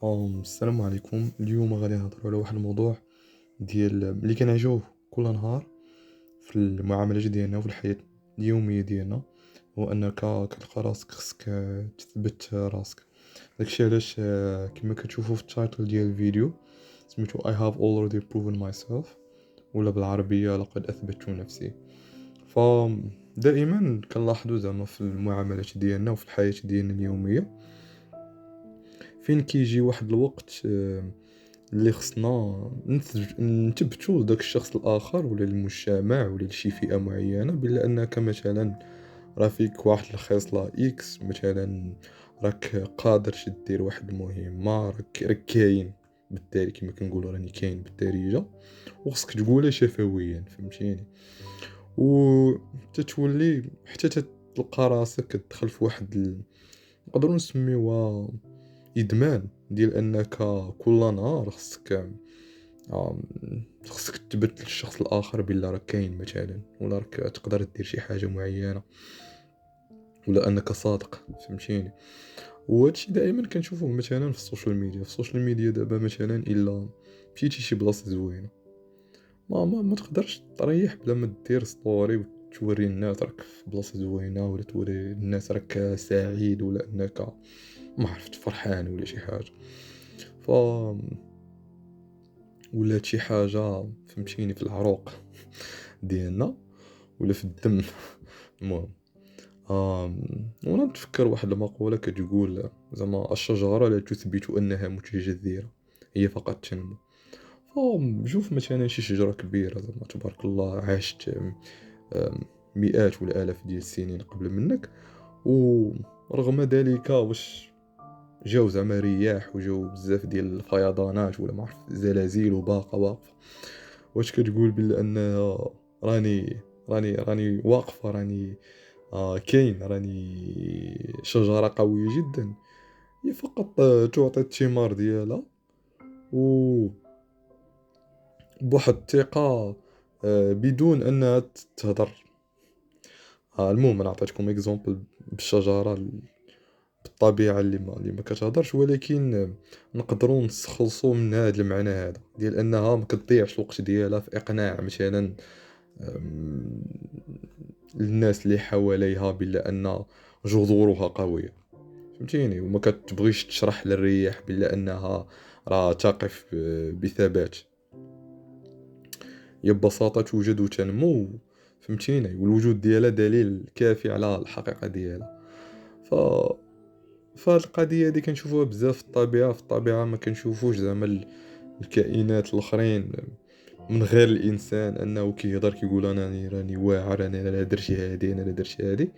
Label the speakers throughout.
Speaker 1: السلام عليكم. اليوم غادي نهضروا على واحد الموضوع ديال اللي كنعيشوه كل نهار في المعاملات ديالنا وفي الحياة اليومية ديالنا. هو انك كتلقى راسك خصك تثبت راسك. داكشي علاش كما كتشوفوا في التايتل ديال الفيديو سميتو I have already proven myself، ولا بالعربية لقد أثبتت نفسي. فدائما كنلاحظوا زعما في المعاملات ديالنا وفي الحياة ديالنا اليومية فين كيجي واحد الوقت اللي خصنا نثبتوا لداك الشخص الاخر ولا للمجتمع ولا لشي فئه معينه بلا انك مثلا راه فيك واحد الخصله اكس، مثلا راك قادر دير واحد المهمه، راك كاين بالتالي كما كنقولوا راني كاين بالدارجه، وخصك تقولها شفويا، فهمتيني؟ و تتولي حتى تلقى راسك كتدخل في واحد نقدروا نسميوها ادمان ديال انك كل نهار آم، خصك تثبت للشخص الاخر بلا راك كاين مثلا، ولا راك تقدر دير شي حاجه معينه، ولا انك صادق، فهمتيني؟ وهادشي دائما كنشوفوه مثلا في السوشيال ميديا. في السوشيال ميديا دابا مثلا الا مشيتي شي بلاصه زوينه ما تقدرش تريح بلا ما دير ستوري وتوري الناس راك في بلاصه زوينه، ولا توري الناس راك سعيد، ولا انك ما عرفت فرحان ولا شي حاجه. ف ولات شي حاجه فهمتيني في العروق ديالنا ولا في الدم. المهم وانا نتفكر واحد المقوله كتقول زعما الشجره لا تثبت انها متجذره، هي فقط تنمو. شوف مثلا شي شجره كبيره زعما تبارك الله عاشت مئات ولا آلاف ديال السنين قبل منك، ورغم ذلك واش جاو زعما رياح وجاو بزاف ديال الفيضانات ولا ما عرفت زلازل وباقا واقفه، واش كتقول بلا انها راني واقفه، راني كاين، راني شجره قويه جدا؟ هي فقط تعطي الثمار ديالها و بواحد الثقه بدون انها تهضر. المهم انا عطيتكم اكزومبل بالشجره، بالطبيعه اللي ما كتهضرش، ولكن نقدروا نستخلصوا من هذا المعنى هذا ديال انها ما كتضيعش الوقت ديالها في اقناع مثلا أم، الناس اللي حواليها بلا ان جذورها قويه، فهمتيني؟ وما كتبغيش تشرح للرياح بلا انها راه تقف بثبات. هي ببساطه توجد وتنمو، فهمتيني؟ والوجود ديالها دليل كافي على الحقيقه ديالها. ف فهاد القضيه هادي كنشوفوها بزاف في الطبيعه. في الطبيعه ما كنشوفوش زعما الكائنات الاخرين من غير الانسان انه كيهضر كيقول انا راني واعر، انا لا درت هادي، انا لا درت هادي،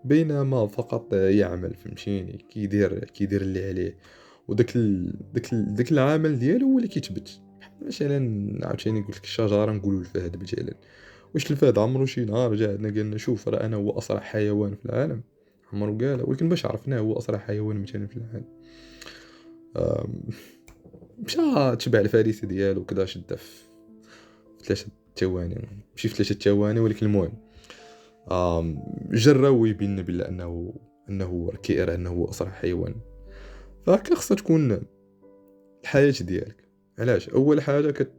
Speaker 1: بينما فقط يعمل، فهمتيني؟ كيدير اللي عليه، وداك داك العمل ديالو هو اللي كيتبت. مثلا عاوتاني قلت لك الشجره، نقولوا الفهد مثلا. واش الفهد عمرو شي نهار جا عندنا قالنا شوف راه انا هو اسرع حيوان في العالم؟ عمرو قال، ولكن باش عرفناه هو اسرع حيوان مثلا في العالم؟ آم، مشى تبع الفريسه ديالو كدا، شدها في 3 ثواني، ماشي في 3 ثواني، ولكن المهم جرى ويبين بلا انه كيرى انه هو اسرع حيوان. فهكا خصها تكون الحياه ديالك. علاش؟ اول حاجه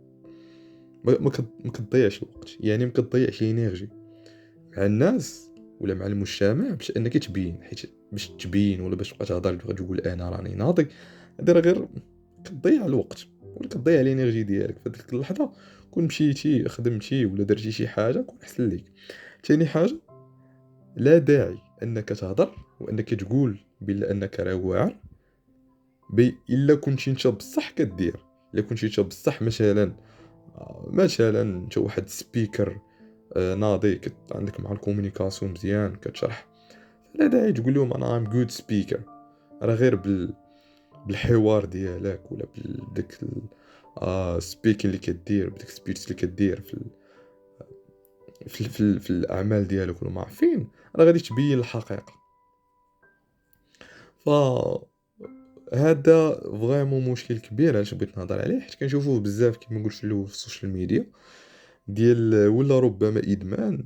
Speaker 1: ما كتضيعش الوقت، يعني ما كتضيعش انرجي مع الناس ولا مع المجتمع باش انك تبين، حيت باش تبين ولا باش تبقى تهضر تقول انا راني ناضي، هذا راه غير كتضيع الوقت ولا كتضيع الانرجي ديالك في ديك اللحظه. كون مشيتي خدمتي ولا درتي شي حاجه كون احسن ليك. ثاني حاجه، لا داعي انك تهضر وانك تقول بلا انك راه واعر الا كنتي انت بصح كدير. الا كنتي انت بصح مثلا مثلا انت واحد سبيكر ناضي، عندك مع الكومونيكاسيون مزيان، كتشرح، لا داعي تقول لهم انا ام جود سبيكر. راه غير بالحوار ديالك ولا بداك سبيك اللي كدير، بداك سبيتش اللي كدير في الاعمال ديالك ولا ما عارفين، راه غادي تبين الحقيقه. ف هذا فريمون مشكل كبير علاش بغيت نهضر عليه، حيت كنشوفوه بزاف كما قلت في الاول في السوشيال ميديا ديال، ولا ربما ادمان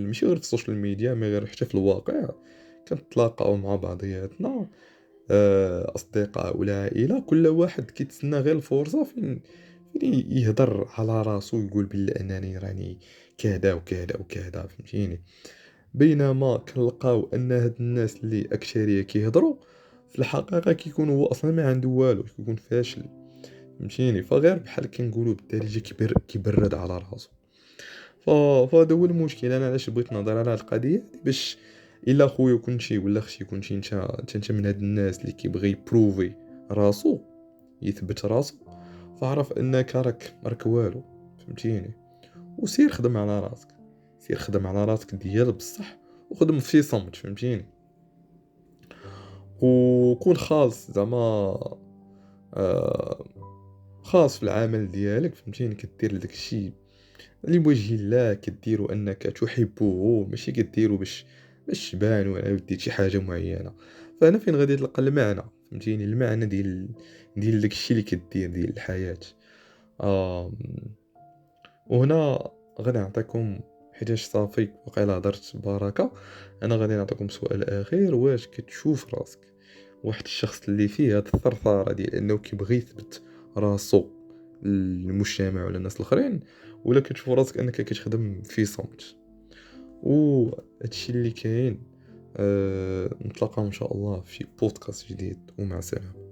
Speaker 1: ماشي غير في السوشيال ميديا مي غير حتى في الواقع. كنتلاقاو مع بعضياتنا اصدقاء ولا عائله، كل واحد كيتسنى غير الفرصه فين يهضر على راسو، يقول بلي انني راني كذا وكذا وكذا، فهمتيني. بينما كنلقاو ان هاد الناس اللي اكثريه كيهضروا، في الحقيقه كيكون هو اصلا ما عنده والو، كيكون فاشل، فهمتيني. فغير بحال كنقولوا بالدارجه كيبرد على راسو. فهذا هو المشكل. انا علاش بغيت نهضر على هاد القضيه هادي، باش الا خويا كنتي ولا اختي كنتي انت من هاد الناس اللي كيبغي يبروفي راسو، يثبت راسو، فاعرف انك راك والو، فهمتيني. وسير خدم على راسك، سير خدم على راسك ديال بصح، وخدم في صمت، فهمتيني. وكون خالص زعما آه خاص في العمل ديالك، فهمتيني. كدير داك الشيء لوجه الله، كديرو انك تحبه، ماشي كديرو باش تبان ولا دير شي حاجه معينه. فهنا فين غادي تلقى المعنى، فهمتيني، المعنى ديال داك الشيء اللي كدير ديال الحياه. آه وهنا غادي نعطيكم، حيتاش صافي وقيلا هضرت بركه، انا غادي نعطيكم سؤال اخير. واش كتشوف راسك واحد الشخص اللي فيه هاد الثرثاره ديال انه كيبغي يثبت راسو للمجتمع ولا الناس الاخرين، ولا كتشوف راسك انك كتخدم في صمت؟ وهادشي اللي كاين. نتلاقاو ان شاء الله في بودكاست جديد، ومع السلامه.